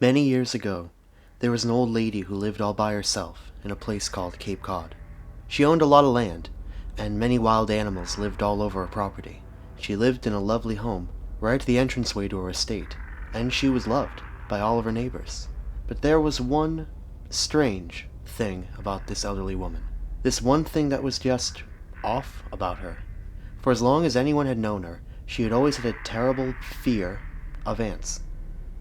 Many years ago, there was an old lady who lived all by herself in a place called Cape Cod. She owned a lot of land, and many wild animals lived all over her property. She lived in a lovely home, right at the entranceway to her estate, and she was loved by all of her neighbors. But there was one strange thing about this elderly woman. This one thing that was just off about her. For as long as anyone had known her, she had always had a terrible fear of ants.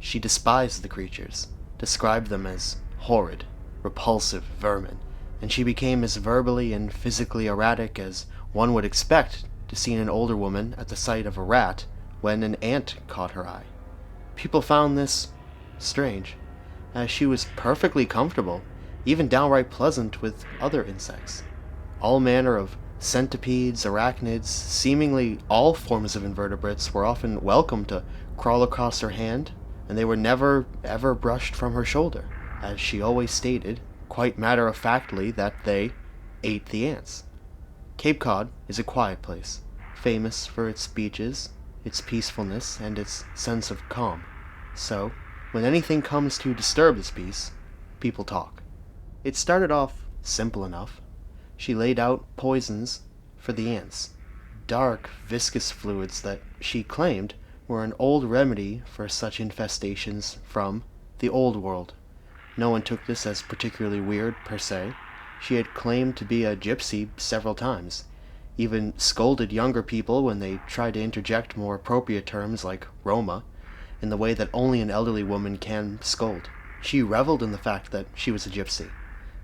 She despised the creatures, described them as horrid, repulsive vermin, and she became as verbally and physically erratic as one would expect to see in an older woman at the sight of a rat when an ant caught her eye. People found this strange, as she was perfectly comfortable, even downright pleasant with other insects. All manner of centipedes, arachnids, seemingly all forms of invertebrates were often welcome to crawl across her hand, and they were never ever brushed from her shoulder, as she always stated, quite matter-of-factly, that they ate the ants. Cape Cod is a quiet place, famous for its beaches, its peacefulness, and its sense of calm. So, when anything comes to disturb this peace, people talk. It started off simple enough. She laid out poisons for the ants, dark, viscous fluids that she claimed were an old remedy for such infestations from the old world. No one took this as particularly weird, per se. She had claimed to be a gypsy several times, even scolded younger people when they tried to interject more appropriate terms like Roma, in the way that only an elderly woman can scold. She reveled in the fact that she was a gypsy,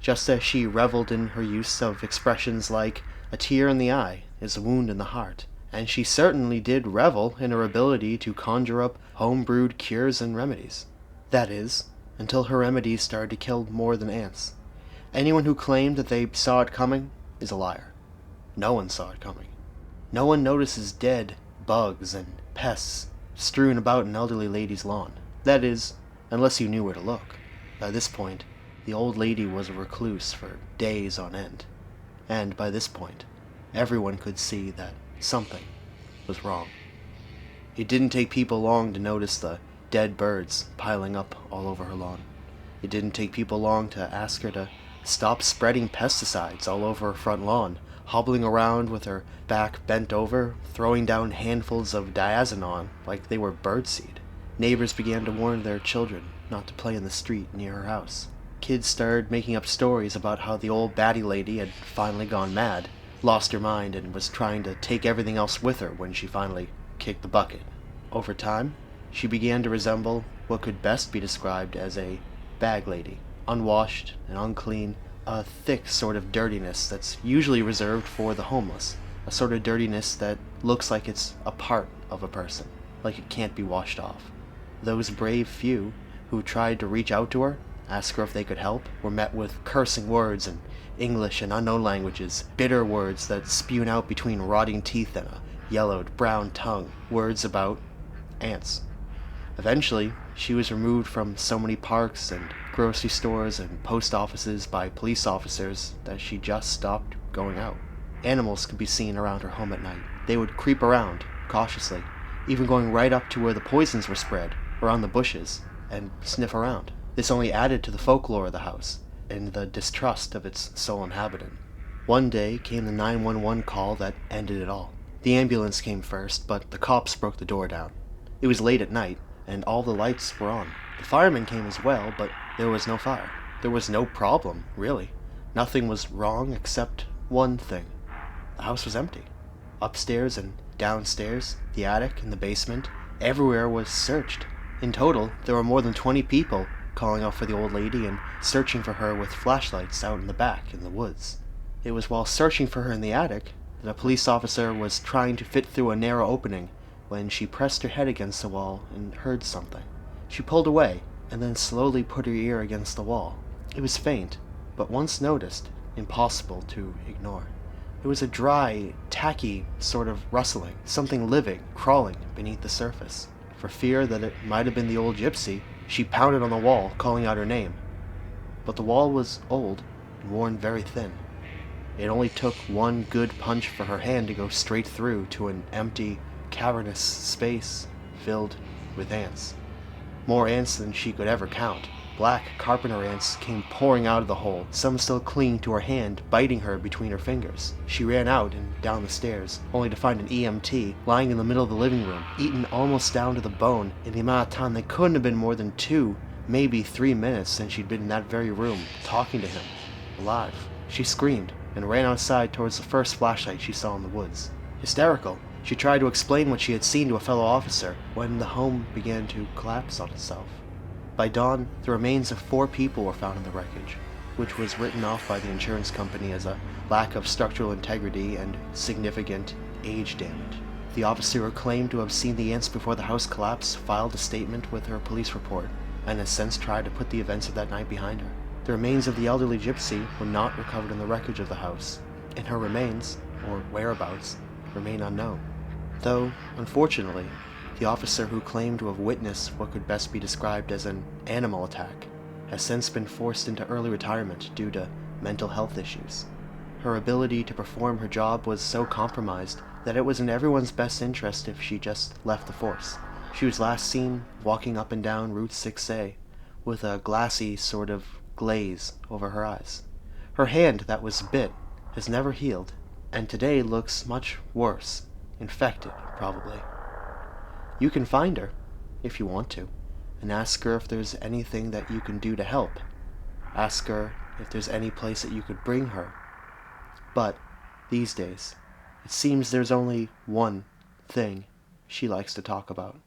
just as she reveled in her use of expressions like a tear in the eye is a wound in the heart, and she certainly did revel in her ability to conjure up home-brewed cures and remedies. That is, until her remedies started to kill more than ants. Anyone who claimed that they saw it coming is a liar. No one saw it coming. No one notices dead bugs and pests strewn about an elderly lady's lawn. That is, unless you knew where to look. By this point, the old lady was a recluse for days on end. And by this point, everyone could see that something was wrong. It didn't take people long to notice the dead birds piling up all over her lawn. It didn't take people long to ask her to stop spreading pesticides all over her front lawn, hobbling around with her back bent over, throwing down handfuls of diazinon like they were birdseed. Neighbors began to warn their children not to play in the street near her house. Kids started making up stories about how the old batty lady had finally gone mad, lost her mind, and was trying to take everything else with her when she finally kicked the bucket. Over time, she began to resemble what could best be described as a bag lady, unwashed and unclean, a thick sort of dirtiness that's usually reserved for the homeless, a sort of dirtiness that looks like it's a part of a person, like it can't be washed off. Those brave few who tried to reach out to her, ask her if they could help, were met with cursing words in English and unknown languages, bitter words that spewed out between rotting teeth and a yellowed brown tongue, words about ants. Eventually, she was removed from so many parks and grocery stores and post offices by police officers that she just stopped going out. Animals could be seen around her home at night. They would creep around, cautiously, even going right up to where the poisons were spread, around the bushes, and sniff around. This only added to the folklore of the house, and the distrust of its sole inhabitant. One day came the 911 call that ended it all. The ambulance came first, but the cops broke the door down. It was late at night, and all the lights were on. The firemen came as well, but there was no fire. There was no problem, really. Nothing was wrong except one thing. The house was empty. Upstairs and downstairs, the attic and the basement, everywhere was searched. In total, there were more than 20 people calling out for the old lady and searching for her with flashlights out in the back in the woods. It was while searching for her in the attic that a police officer was trying to fit through a narrow opening when she pressed her head against the wall and heard something. She pulled away and then slowly put her ear against the wall. It was faint, but once noticed, impossible to ignore. It was a dry, tacky sort of rustling, something living, crawling beneath the surface. For fear that it might have been the old gypsy, she pounded on the wall, calling out her name. But the wall was old and worn very thin. It only took one good punch for her hand to go straight through to an empty, cavernous space filled with ants. More ants than she could ever count. Black carpenter ants came pouring out of the hole, some still clinging to her hand, biting her between her fingers. She ran out and down the stairs, only to find an EMT lying in the middle of the living room, eaten almost down to the bone in the amount of time that couldn't have been more than 2, maybe 3 minutes since she'd been in that very room, talking to him, alive. She screamed and ran outside towards the first flashlight she saw in the woods. Hysterical, she tried to explain what she had seen to a fellow officer when the home began to collapse on itself. By dawn, the remains of 4 people were found in the wreckage, which was written off by the insurance company as a lack of structural integrity and significant age damage. The officer who claimed to have seen the ants before the house collapsed filed a statement with her police report, and has since tried to put the events of that night behind her. The remains of the elderly gypsy were not recovered in the wreckage of the house, and her remains, or whereabouts, remain unknown. Though, unfortunately, the officer who claimed to have witnessed what could best be described as an animal attack has since been forced into early retirement due to mental health issues. Her ability to perform her job was so compromised that it was in everyone's best interest if she just left the force. She was last seen walking up and down Route 6A with a glassy sort of glaze over her eyes. Her hand that was bit has never healed, and today looks much worse, infected probably. You can find her, if you want to, and ask her if there's anything that you can do to help. Ask her if there's any place that you could bring her. But, these days, it seems there's only one thing she likes to talk about.